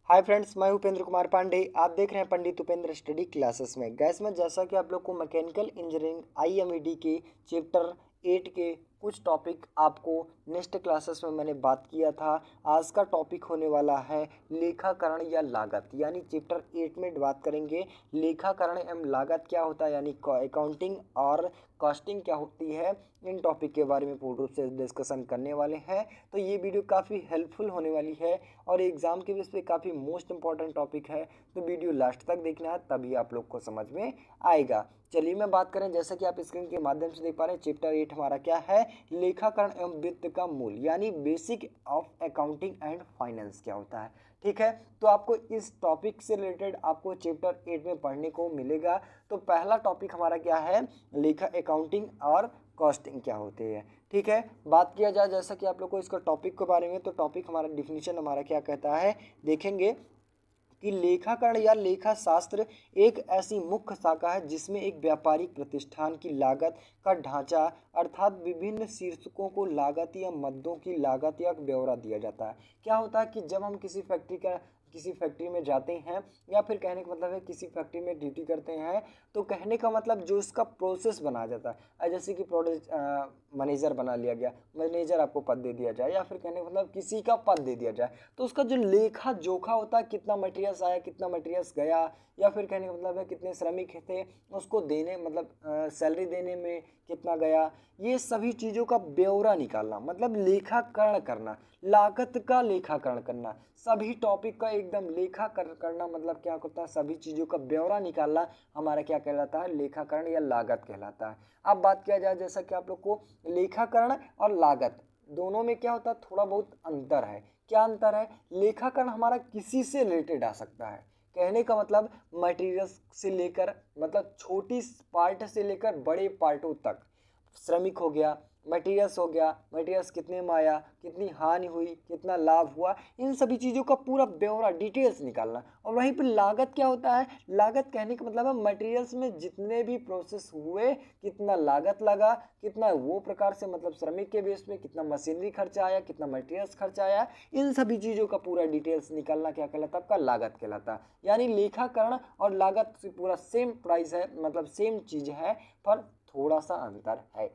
Hi friends, मैं उपेंद्र कुमार पांडे। आप देख रहे हैं पंडित उपेंद्र स्टडी क्लासेस में। गैस में जैसा कि आप लोग को मैकेनिकल इंजीनियरिंग आईएमईडी के चैप्टर 8 के कुछ टॉपिक आपको नेक्स्ट क्लासेस में मैंने बात किया था। आज का टॉपिक होने वाला है लेखाकरण या लागत, यानी चैप्टर 8 में बात करेंगे लेखाकरण एवं लागत क्या होता है, यानी अकाउंटिंग और कॉस्टिंग क्या होती है। इन टॉपिक के बारे में पूर्ण रूप से डिस्कशन करने वाले हैं। तो ये वीडियो काफ़ी हेल्पफुल होने वाली है और एग्ज़ाम के बेस पे काफ़ी मोस्ट इंपॉर्टेंट टॉपिक है। तो वीडियो लास्ट तक देखना है, तभी आप लोग को समझ में आएगा। चलिए मैं बात करें, जैसा कि आप स्क्रीन के माध्यम से देख पा रहे हैं, चैप्टर 8 हमारा क्या है, लेखाकरण एवं वित्त का मूल, यानी basic of accounting and finance क्या होता है। ठीक है, तो आपको इस टॉपिक से रिलेटेड आपको चैप्टर 8 में पढ़ने को मिलेगा। तो पहला टॉपिक हमारा क्या है, लेखा अकाउंटिंग और कॉस्टिंग क्या होती है। ठीक है, बात किया जाए जैसा कि आप लोग को इसका टॉपिक के बारे में, तो टॉपिक हमारा डिफिनीशन हमारा क्या कहता है, देखेंगे कि लेखाकरण या लेखा शास्त्र एक ऐसी मुख्य शाखा है जिसमें एक व्यापारिक प्रतिष्ठान की लागत का ढांचा अर्थात विभिन्न शीर्षकों को लागत या मदों की लागत या ब्यौरा दिया जाता है। क्या होता है कि जब हम किसी फैक्ट्री में जाते हैं, या फिर कहने का मतलब है किसी फैक्ट्री में ड्यूटी करते हैं, तो कहने का मतलब जो इसका प्रोसेस बनाया जाता है, जैसे कि प्रोडक्ट मैनेजर बना लिया गया, मैनेजर आपको पद दे दिया जाए, या फिर कहने का मतलब किसी का पद दे दिया जाए, तो उसका जो लेखा जोखा होता है, कितना मटेरियल्स आया, कितना मटेरियल्स गया, या फिर कहने का मतलब है कितने श्रमिक थे, उसको देने मतलब सैलरी देने में कितना गया, ये सभी चीज़ों का ब्यौरा निकालना, मतलब लेखाकरण करना, लागत का लेखाकरण करना, सभी टॉपिक का एकदम करना, मतलब क्या होता है, सभी चीज़ों का ब्यौरा निकालना हमारा क्या कहलाता है, लेखाकरण या लागत कहलाता है। अब बात किया जाए, जैसा कि आप लोग को लेखाकरण और लागत दोनों में क्या होता है, थोड़ा बहुत अंतर है। क्या अंतर है, लेखाकरण हमारा किसी से रिलेटेड आ सकता है, कहने का मतलब मटेरियल्स से लेकर, मतलब छोटी पार्ट से लेकर बड़े पार्टों तक, श्रमिक हो गया, मटेरियल्स हो गया, मटेरियल्स कितने में आया, कितनी हानि हुई, कितना लाभ हुआ, इन सभी चीज़ों का पूरा ब्यौरा डिटेल्स निकालना। और वहीं पर लागत क्या होता है, लागत कहने का मतलब है मटेरियल्स में जितने भी प्रोसेस हुए, कितना लागत लगा, कितना वो प्रकार से, मतलब श्रमिक के बेस में कितना मशीनरी खर्चा आया, कितना मटेरियल्स खर्चा आया, इन सभी चीज़ों का पूरा डिटेल्स निकालना क्या कहलाता है, आपका लागत कहलाता है। यानी लेखाकरण और लागत से पूरा सेम प्राइस है, मतलब सेम चीज़ है, पर थोड़ा सा अंतर है।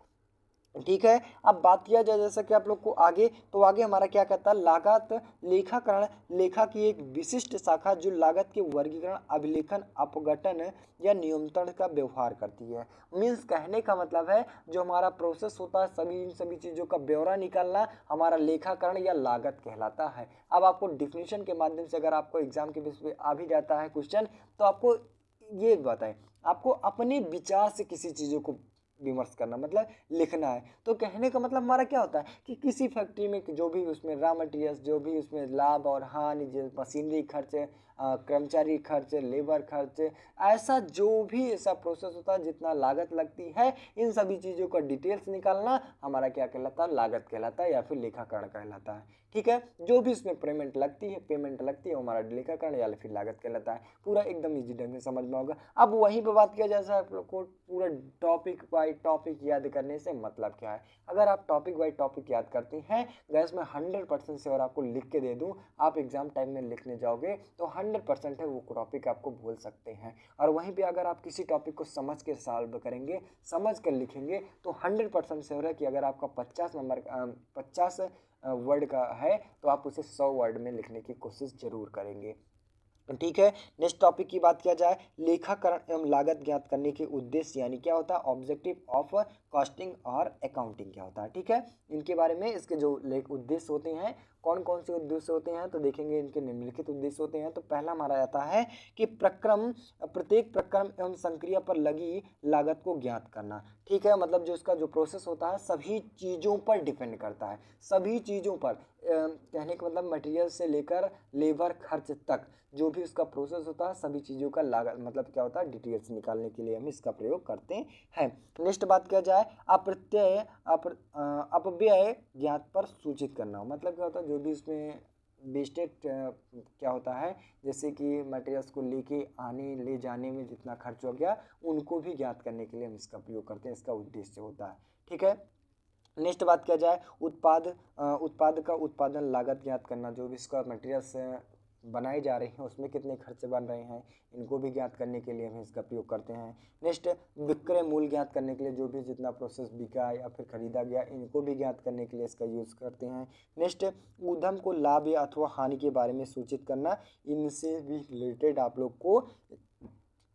ठीक है, अब बात किया जाए जैसा कि आप लोग को आगे, तो आगे हमारा क्या कहता है, लागत लेखाकरण लेखा की एक विशिष्ट शाखा जो लागत के वर्गीकरण, अभिलेखन, अपघटन या नियंत्रण का व्यवहार करती है। मीन्स कहने का मतलब है जो हमारा प्रोसेस होता है, सभी इन सभी चीज़ों का ब्यौरा निकालना हमारा लेखाकरण या लागत कहलाता है। अब आपको डिफिनीशन के माध्यम से अगर आपको एग्जाम के बेस पे आ भी जाता है क्वेश्चन, तो आपको ये बताएं, आपको अपने विचार से किसी चीज़ों को विमर्श करना, मतलब लिखना है। तो कहने का मतलब हमारा क्या होता है कि किसी फैक्ट्री में जो भी उसमें रॉ मटेरियल्स, जो भी उसमें लाभ और हानि, जो मशीनरी खर्च, कर्मचारी खर्च, लेबर खर्च, ऐसा जो भी ऐसा प्रोसेस होता है, जितना लागत लगती है, इन सभी चीज़ों का डिटेल्स निकालना हमारा क्या कहलाता है, लागत कहलाता है या फिर लेखाकरण कहलाता है। ठीक है, जो भी इसमें पेमेंट लगती है वो हमारा लेखाकरण या फिर लागत कहलाता है। पूरा एकदम इजी ढंग से समझ में होगा। अब वहीं पे बात किया जाए, आप लोग को पूरा टॉपिक बाय टॉपिक याद करने से मतलब क्या है। अगर आप टॉपिक बाय टॉपिक याद करते हैं, गैस में 100% से और आपको लिख के दे दूं, आप एग्जाम टाइम में लिखने जाओगे तो 100% है वो टॉपिक आपको भूल सकते हैं। और वहीं पे अगर आप किसी टॉपिक को समझ के सॉल्व करेंगे, समझ कर लिखेंगे, तो 100% से हो रहा है कि अगर आपका 50 वर्ड का है, तो आप उसे 100 वर्ड में लिखने की कोशिश जरूर करेंगे। ठीक है, नेक्स्ट टॉपिक की बात किया जाए, लेखाकरण एवं लागत ज्ञात करने के उद्देश्य, यानी क्या होता है, ऑब्जेक्टिव ऑफ कॉस्टिंग और अकाउंटिंग क्या होता है। ठीक है, इनके बारे में, इसके जो उद्देश्य होते हैं, कौन कौन से उद्देश्य होते हैं, तो देखेंगे इनके निम्नलिखित उद्देश्य होते हैं। तो पहला हमारा आता है कि प्रत्येक प्रक्रम एवं संक्रिया पर लगी लागत को ज्ञात करना। ठीक है, मतलब जो इसका जो प्रोसेस होता है सभी चीज़ों पर डिपेंड करता है, सभी चीज़ों पर, कहने का मतलब मटेरियल से लेकर लेबर खर्च तक, जो भी उसका प्रोसेस होता है, सभी चीज़ों का लागत मतलब क्या होता है, डिटेल्स निकालने के लिए हम इसका प्रयोग करते हैं। नेक्स्ट बात किया जाए, अपव्यय ज्ञात पर सूचित करना, मतलब क्या होता है, जो भी इसमें वेस्टेज क्या होता है, जैसे कि मटेरियल्स को लेके आने ले जाने में जितना खर्च हो गया, उनको भी ज्ञात करने के लिए हम इसका प्रयोग करते हैं, इसका उद्देश्य होता है। ठीक है, नेक्स्ट बात किया जाए, उत्पाद का उत्पादन लागत ज्ञात करना, जो भी इसका मटेरियल्स बनाए जा रहे हैं उसमें कितने खर्चे बन रहे हैं, इनको भी ज्ञात करने के लिए हम इसका प्रयोग करते हैं। नेक्स्ट, विक्रय मूल्य ज्ञात करने के लिए, जो भी जितना प्रोसेस बिका या फिर खरीदा गया इनको भी ज्ञात करने के लिए इसका यूज़ करते हैं। नेक्स्ट, उद्यम को लाभ या अथवा हानि के बारे में सूचित करना, इनसे भी रिलेटेड आप लोग को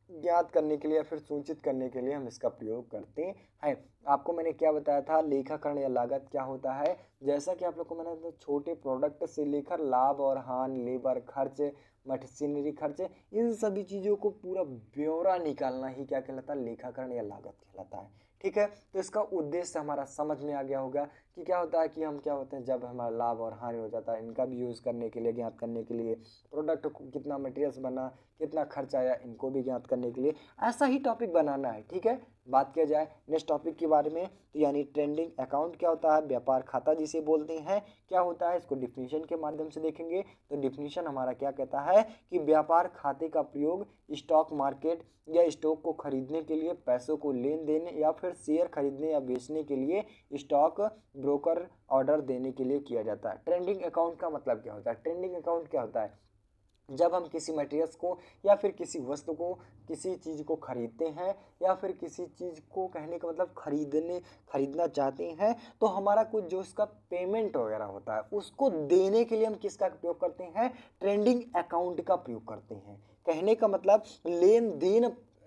ज्ञात करने के लिए या फिर सूचित करने के लिए हम इसका प्रयोग करते हैं। आपको मैंने क्या बताया था, लेखाकरण या लागत क्या होता है। जैसा कि आप लोग को मैंने छोटे प्रोडक्ट से लेकर लाभ और हानि, लेबर खर्च, मशीनरी खर्च, इन सभी चीज़ों को पूरा ब्यौरा निकालना ही क्या कहलाता है, लेखाकरण या लागत कहलाता है। ठीक है, तो इसका उद्देश्य हमारा समझ में आ गया होगा कि क्या होता है कि हम क्या होते हैं जब हमारा लाभ और हानि हो जाता है, इनका भी यूज़ करने के लिए, ज्ञात करने के लिए, प्रोडक्ट को कितना मटेरियल्स बना, कितना खर्च आया, इनको भी ज्ञात करने के लिए ऐसा ही टॉपिक बनाना है। ठीक है, बात किया जाए नेक्स्ट टॉपिक के बारे में, तो यानी ट्रेंडिंग अकाउंट क्या होता है, व्यापार खाता जिसे बोलते हैं क्या होता है, इसको डिफिनीशन के माध्यम से देखेंगे। तो डिफिनीशन हमारा क्या कहता है कि व्यापार खाते का प्रयोग स्टॉक मार्केट या स्टॉक को खरीदने के लिए, पैसों को लेन देन या फिर शेयर खरीदने या बेचने के लिए, स्टॉक ब्रोकर ऑर्डर देने के लिए किया जाता है। ट्रेंडिंग अकाउंट का मतलब क्या होता है, ट्रेंडिंग अकाउंट क्या होता है, जब हम किसी मटेरियल्स को या फिर किसी वस्तु को, किसी चीज़ को खरीदते हैं या फिर किसी चीज़ को, कहने का मतलब खरीदना चाहते हैं, तो हमारा कुछ जो उसका पेमेंट वगैरह होता है उसको देने के लिए हम किसका प्रयोग करते हैं, ट्रेंडिंग अकाउंट का प्रयोग करते हैं। कहने का मतलब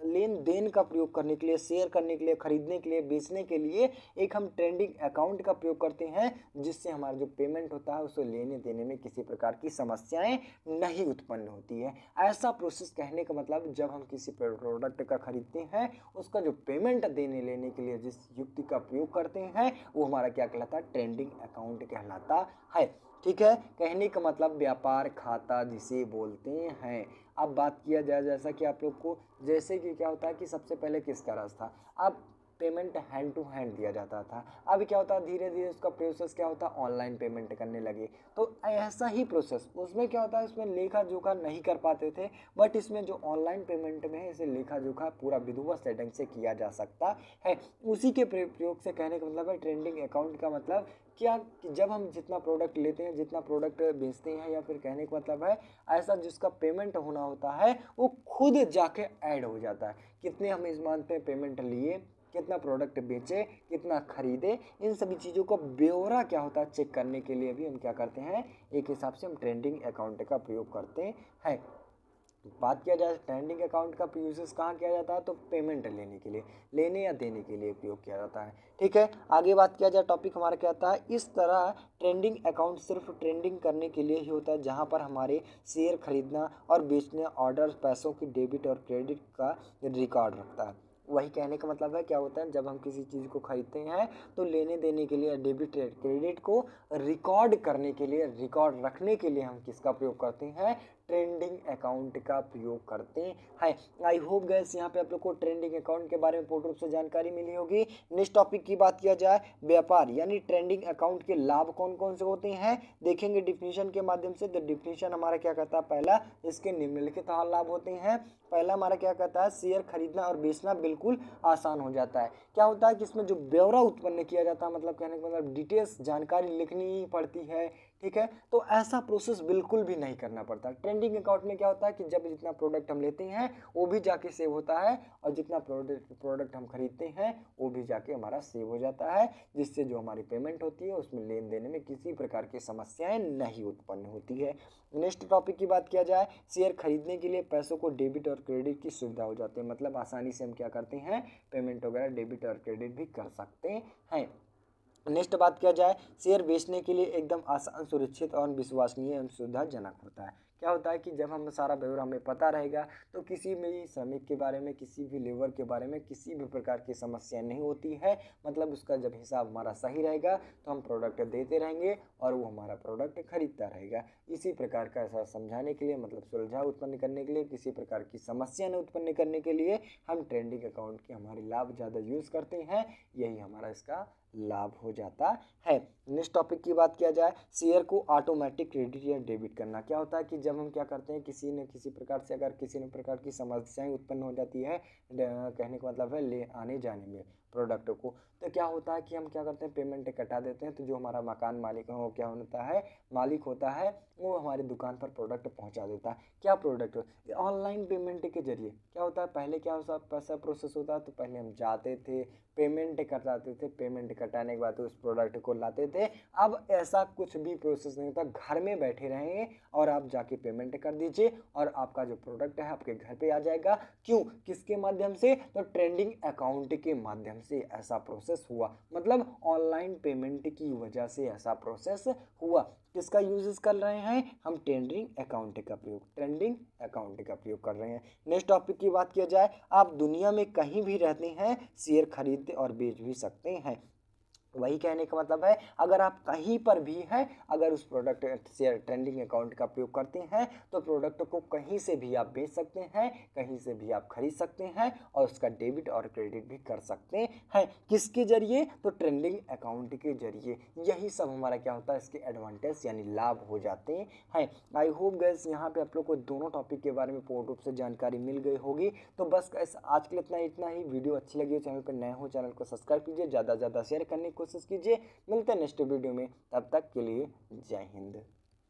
लेन देन का प्रयोग करने के लिए, शेयर करने के लिए, खरीदने के लिए, बेचने के लिए एक हम ट्रेंडिंग अकाउंट का प्रयोग करते हैं, जिससे हमारा जो पेमेंट होता है उसे लेने देने में किसी प्रकार की समस्याएं नहीं उत्पन्न होती है। ऐसा प्रोसेस, कहने का मतलब जब हम किसी प्रोडक्ट का खरीदते हैं उसका जो पेमेंट देने लेने के लिए जिस युक्ति का प्रयोग करते हैं वो हमारा क्या कहलाता है, ट्रेंडिंग अकाउंट कहलाता है। ठीक है, कहने का मतलब व्यापार खाता जिसे बोलते हैं। अब बात किया जाए, जैसा कि आप लोग को, जैसे कि क्या होता है कि सबसे पहले किसका राज था, अब पेमेंट हैंड टू हैंड दिया जाता था। अब क्या होता है, धीरे धीरे उसका प्रोसेस क्या होता है, ऑनलाइन पेमेंट करने लगे। तो ऐसा ही प्रोसेस, उसमें क्या होता है, इसमें लेखा जोखा नहीं कर पाते थे, बट इसमें जो ऑनलाइन पेमेंट में है इसे लेखा जोखा पूरा विधिवत ढंग से किया जा सकता है। उसी के प्रयोग से कहने का मतलब है ट्रेंडिंग अकाउंट का मतलब क्या, कि जब हम जितना प्रोडक्ट लेते हैं, जितना प्रोडक्ट बेचते हैं, या फिर कहने का मतलब है ऐसा जिसका पेमेंट होना होता है वो खुद जाके ऐड हो जाता है। कितने हम इस मंथ में पेमेंट लिए, कितना प्रोडक्ट बेचे, कितना खरीदे, इन सभी चीज़ों का ब्यौरा क्या होता है चेक करने के लिए भी हम क्या करते हैं, एक हिसाब से हम ट्रेंडिंग अकाउंट का प्रयोग करते हैं। बात किया जाए ट्रेंडिंग अकाउंट का यूजेस कहाँ किया जाता है, तो पेमेंट लेने के लिए, लेने या देने के लिए प्रयोग किया जाता है। ठीक है, आगे बात किया जाए, टॉपिक हमारा क्या आता है, इस तरह ट्रेंडिंग अकाउंट सिर्फ ट्रेंडिंग करने के लिए ही होता है, जहाँ पर हमारे शेयर खरीदना और बेचने, ऑर्डर, पैसों की डेबिट और क्रेडिट का रिकॉर्ड रखता है। वही कहने का मतलब है क्या होता है, जब हम किसी चीज़ को खरीदते हैं तो लेने देने के लिए, डेबिट क्रेडिट को रिकॉर्ड करने के लिए, रिकॉर्ड रखने के लिए हम किसका प्रयोग करते हैं, ट्रेंडिंग अकाउंट का प्रयोग करते हैं। आई होप गैस यहाँ पे आप लोग को ट्रेंडिंग अकाउंट के बारे में पूर्ण रूप से जानकारी मिली होगी। नेक्स्ट टॉपिक की बात किया जाए, व्यापार यानी ट्रेंडिंग अकाउंट के लाभ कौन कौन से होते हैं, देखेंगे डिफिनीशन के माध्यम से। तो डिफिनीशन हमारा क्या कहता है, पहला, इसके निम्नलिखित लाभ होते हैं। पहला हमारा क्या कहता है, शेयर खरीदना और बेचना बिल्कुल आसान हो जाता है। क्या होता है कि इसमें जो ब्यौरा उत्पन्न किया जाता है, मतलब कहने का मतलब डिटेल्स जानकारी लिखनी पड़ती है। ठीक है, तो ऐसा प्रोसेस बिल्कुल भी नहीं करना पड़ता। ट्रेंडिंग अकाउंट में क्या होता है कि जब जितना प्रोडक्ट हम लेते हैं वो भी जाके सेव होता है, और जितना प्रोडक्ट हम खरीदते हैं वो भी जाके हमारा सेव हो जाता है, जिससे जो हमारी पेमेंट होती है उसमें लेन देन में किसी प्रकार की समस्याएं नहीं उत्पन्न होती है। नेक्स्ट टॉपिक की बात किया जाए, शेयर खरीदने के लिए पैसों को डेबिट और क्रेडिट की सुविधा हो जाती है, मतलब आसानी से हम क्या करते हैं, पेमेंट वगैरह डेबिट और क्रेडिट भी कर सकते हैं। नेक्स्ट बात किया जाए, शेयर बेचने के लिए एकदम आसान, सुरक्षित और विश्वसनीय एवं सुविधाजनक होता है। क्या होता है कि जब हम सारा ब्यौरा हमें पता रहेगा तो किसी भी श्रमिक के बारे में, किसी भी लेबर के बारे में किसी भी प्रकार की समस्या नहीं होती है। मतलब उसका जब हिसाब हमारा सही रहेगा तो हम प्रोडक्ट देते रहेंगे और वो हमारा प्रोडक्ट खरीदता रहेगा। इसी प्रकार का ऐसा समझाने के लिए, मतलब सुलझाव उत्पन्न करने के लिए, किसी प्रकार की समस्या न उत्पन्न करने के लिए हम ट्रेंडिंग अकाउंट के हमारे लाभ ज़्यादा यूज़ करते हैं, यही हमारा इसका लाभ हो जाता है। नेक्स्ट टॉपिक की बात किया जाए, शेयर को ऑटोमेटिक क्रेडिट या डेबिट करना। क्या होता है कि जब हम क्या करते हैं, किसी न किसी प्रकार से अगर किसी न प्रकार की समस्याएं उत्पन्न हो जाती है, कहने का मतलब है ले आने जाने में, प्रोडक्ट को। तो क्या होता है कि हम क्या करते हैं, पेमेंट कटा देते हैं। तो जो हमारा मकान मालिक है वो क्या होता है, मालिक होता है, वो हमारी दुकान पर प्रोडक्ट पहुंचा देता है। क्या प्रोडक्ट, ऑनलाइन पेमेंट के जरिए क्या होता है, पहले क्या होता पैसा प्रोसेस होता है, तो पहले हम जाते थे, पेमेंट कटाते थे, पेमेंट कटाने के बाद उस प्रोडक्ट को लाते थे। अब ऐसा कुछ भी प्रोसेस नहीं होता, घर में बैठे रहेंगे और आप जाके पेमेंट कर दीजिए और आपका जो प्रोडक्ट है आपके घर पे आ जाएगा। क्यों, किसके माध्यम से, तो ट्रेंडिंग अकाउंट के माध्यम से ऐसा प्रोसेस हुआ। मतलब ऑनलाइन पेमेंट की वजह से ऐसा प्रोसेस हुआ। किसका यूज कर रहे हैं हम, ट्रेंडिंग अकाउंट का प्रयोग, ट्रेंडिंग अकाउंट का प्रयोग कर रहे हैं। नेक्स्ट टॉपिक की बात किया जाए, आप दुनिया में कहीं भी रहते हैं शेयर खरीद और बेच भी सकते हैं। वही कहने का मतलब है, अगर आप कहीं पर भी हैं, अगर उस प्रोडक्ट शेयर ट्रेंडिंग अकाउंट का प्रयोग करते हैं तो प्रोडक्ट को कहीं से भी आप बेच सकते हैं, कहीं से भी आप खरीद सकते हैं और उसका डेबिट और क्रेडिट भी कर सकते हैं। किसके जरिए, तो ट्रेंडिंग अकाउंट के जरिए। यही सब हमारा क्या होता है, इसके एडवांटेज यानी लाभ हो जाते हैं। आई होप गैस यहाँ पे आप लोग को दोनों टॉपिक के बारे में पूर्ण रूप से जानकारी मिल गई होगी। तो बस गैस आज के लिए इतना ही। वीडियो अच्छी लगी हो, चैनल पर नए हो, चैनल को सब्सक्राइब कीजिए, ज़्यादा से ज़्यादा शेयर करने की कोशिश कीजिए। मिलते हैं नेक्स्ट वीडियो में, तब तक के लिए जय हिंद।